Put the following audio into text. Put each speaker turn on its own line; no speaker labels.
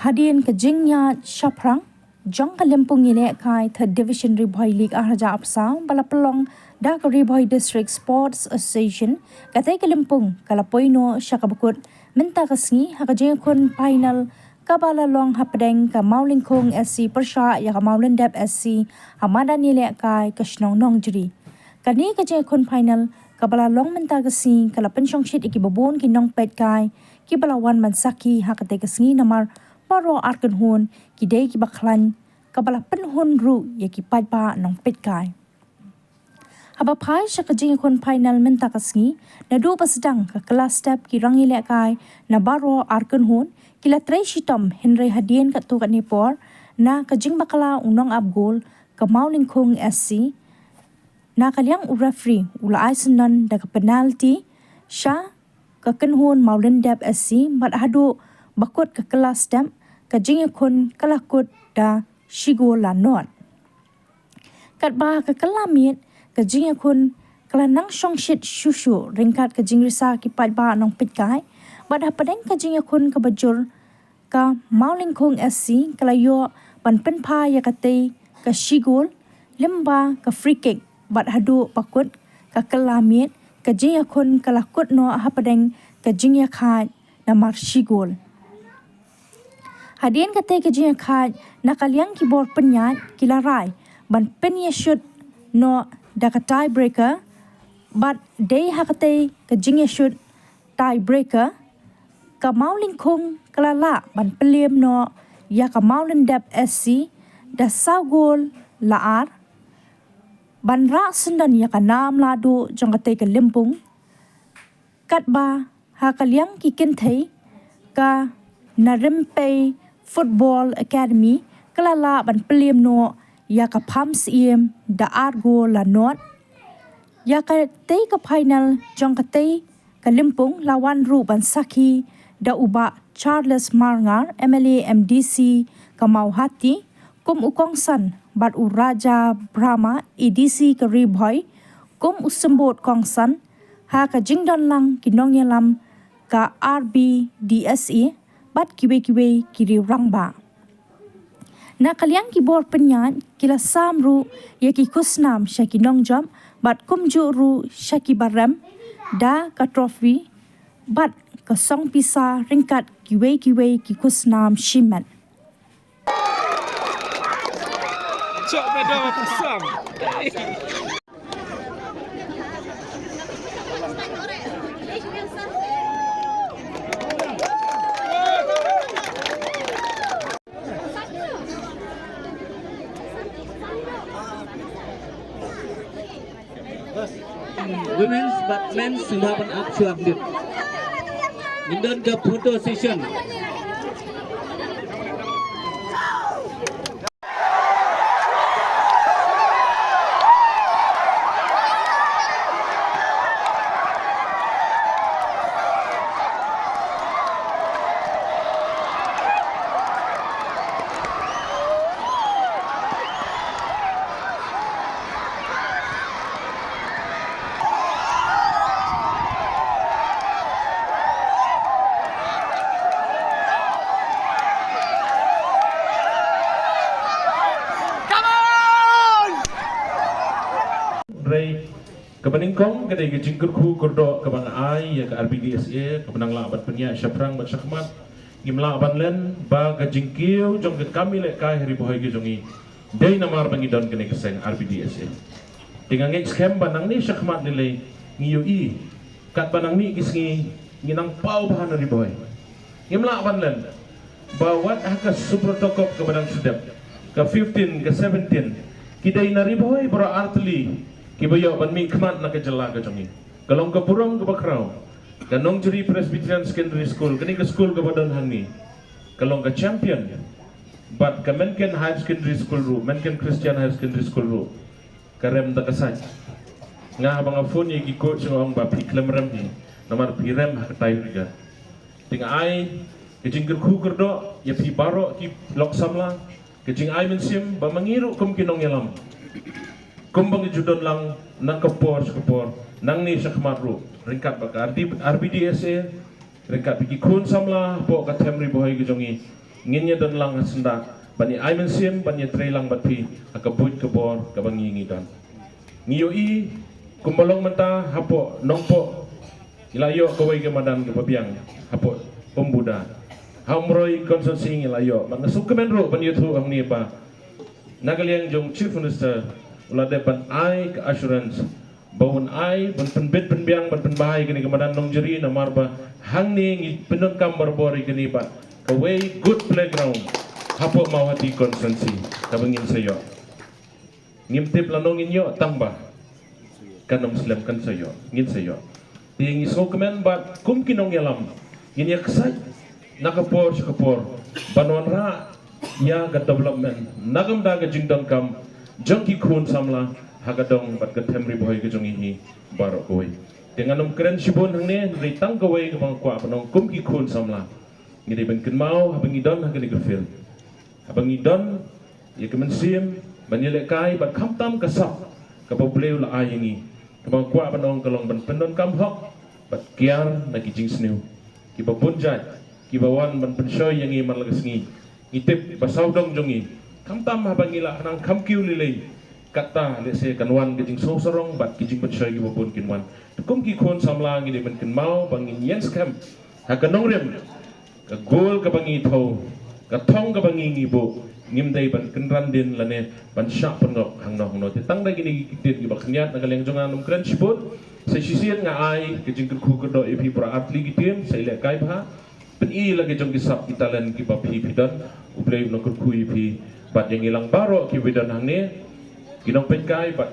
Hadian ke jingnya Shaprang jong Kalimpung ile kai third division Riboy League Ahraja Apsa bala pelong da ke Riboy District Sports Association katai Kalimpung kalapoino syakabukut minta kesngi hakajing kun final kabala long hapdeng ka Maulingkong SC Persha ya ka Maulendep SC Hamadan ile kai kasnong nong juri kani kajing kun final kabala long minta kesngi kala pensyong shit iki babon kinong pet kai kibala wan mansaki hakatai kesngi namar Paro arkan hun kidai ki baklan kabala penhun ru ya ki padpa nong petkai. Haba pai syakajing kon final menta kasngi na do pasedang ke kelas step ki rangi lekai na baro arkan hun kila trai shitom Henry Hadien kat tu kat Nepal na kajing bakala unong abgol ke Maulingkong SC na kaliang referee ula aisenan da ke penalti sya ke kenhun Maulendep SC mat hadu bakut ke kelas step kajing kun kalakut da shigo lanot kat ba ke kelamit kajing kun kelanang shongshit shushu ringkat kajing risa ki pat ba nong pitkai bad hapadeng kajing kun ke bajur ka Maulingkong SC kalayo ban penpa ya kate ke shigol lemba ke free kick bad hadu bakut ke kelamit kajing kun kalakut no hapadeng kajing khat namar shigol Hadian kata kejing khaj nakaliang keyboard penyat kilarai ban penya shoot no daka tie breaker but day hakate kejing shoot tie breaker ka Maulingkong kalala ban peliem no ya ka Maulendep SC da sagol laar ban ra sendan ya ka nam ladu jong kate ke Limpung kat ba hakaliang kikin thei ka Narimpe Football Academy kalala ban peliem no ya ka Pams iem da argo la not ya ka te ka final jong ka te ka Limpung lawan ru ban saki da uba Charles Marngar MLA MDC ka Mauhati kum ukong san bat u Raja Brahma EDC ka Riboy kum usembot kong san ha ka jingdon lang kinong yalam ka RBDSE bat kiwe kiri rangba. Na kaliang kibor penyan kila samru ya ki kusnam syaki nongjam bat kumju ru syaki baram da ka trophy bat ka song pisa ringkat kiwe ki kusnam shiman.
Cok medal kusam.
Women's but men's sumbangan up selanjut. Indon ke photo session.
Kebaningkong kedai kejingkur ku kordok ke bang ai ya ke RBDSA ke benang labat penyak Syaprang bat syakmat ngimla aban len ba kejingkiu jong ke kami lek kai Riboy ge jongi dei namar bangidon kene keseng RBDSA dengan ngek scam banang ni syakmat nilai ngiu i kat banang ni kisngi nginang pau bahan Riboy ngimla aban len ba wat haka suprotokop ke benang sedap ke 15 ke 17 kidai na Riboy bro artli kibayo ban mi khmat na ke jela ke jongi kalong ke purong ke bakrau kanong juri Presbyterian Secondary School kini ke school ke badan hangi kalong ke champion but ke Menken High Secondary School ru Menken Christian High Secondary School ru karem ta kasaj nga bang phone ye ki coach ngong ba pi klemrem ni nomor pirem hak tayu riga ting ai ke jingker khu kerdo ye pi baro ki lok samla ke jing ai mensim ba mangiru kum kinong yalam kumbang judon lang nang kapor nang ni sakmatru ringkat bakar di RBDSA ringkat bigi kun samla po ka Riboy ge jongi nginya dan lang senda bani ai men sim bani tre lang bat pi akabut kebor kabangi ngidan ngiyo i kumbalong menta hapo nongpo ilayo kawai ke madan ke pabiang hapo pembuda hamroi konsensing ilayo mangasuk kemenro bani tu amni ba nagaliang jong chief minister ulade ban ai ke assurance bawon ai ban penbet penbiang ban penbahai kini kemadan nong jeri na marba hangni ngi penengkam barbori kini ba kawai good playground hapo mawati konsensi kabangin sayo ngimtip lanong inyo tambah kanam slam kan sayo ngin sayo ting iso kemen bat kum kinong yalam ngin yaksay nakapor sakapor banon ra ya ga development nagam daga jingdong kam jongki kun samla hagadong bat katemri boy ke jongi hi baro koi dengan nom keren sibon hangne ritang kawai ke bang kwa panong kum ki kun samla ngide ben kenmau habangi don hagani gefil habangi don ya kemensim banile kai bat khamtam kasap kapobleu la ayini kabang kwa panong kalong ban pendon kam hok bat kiar na kijing snew ki babunjat ki bawan ban penshoy yang i malagasngi itip basaw dong jongi khamtam habangila nang khamkiu lilei kata lese kanwan kijing sosorong bat kijing penshoy ki babun kinwan tukum ki khon samla ngide ben kenmau bangin yens kam hakanong rem ka gol ka bangi tho ka thong ka bangi ngibo ngimdai ban kenran din lane ban sha pengok hangno hangno te tang dai gini kitit gi baknyat na galeng jongan num kren sibut sai sisien nga ai ke jing ku ko do epi pra atli gitim sai le kai bha pen i lagi jong gi sap italen ki bap hi pidan ublei no ku epi bat yang ilang baro ki widan hangne ginong pen kai bat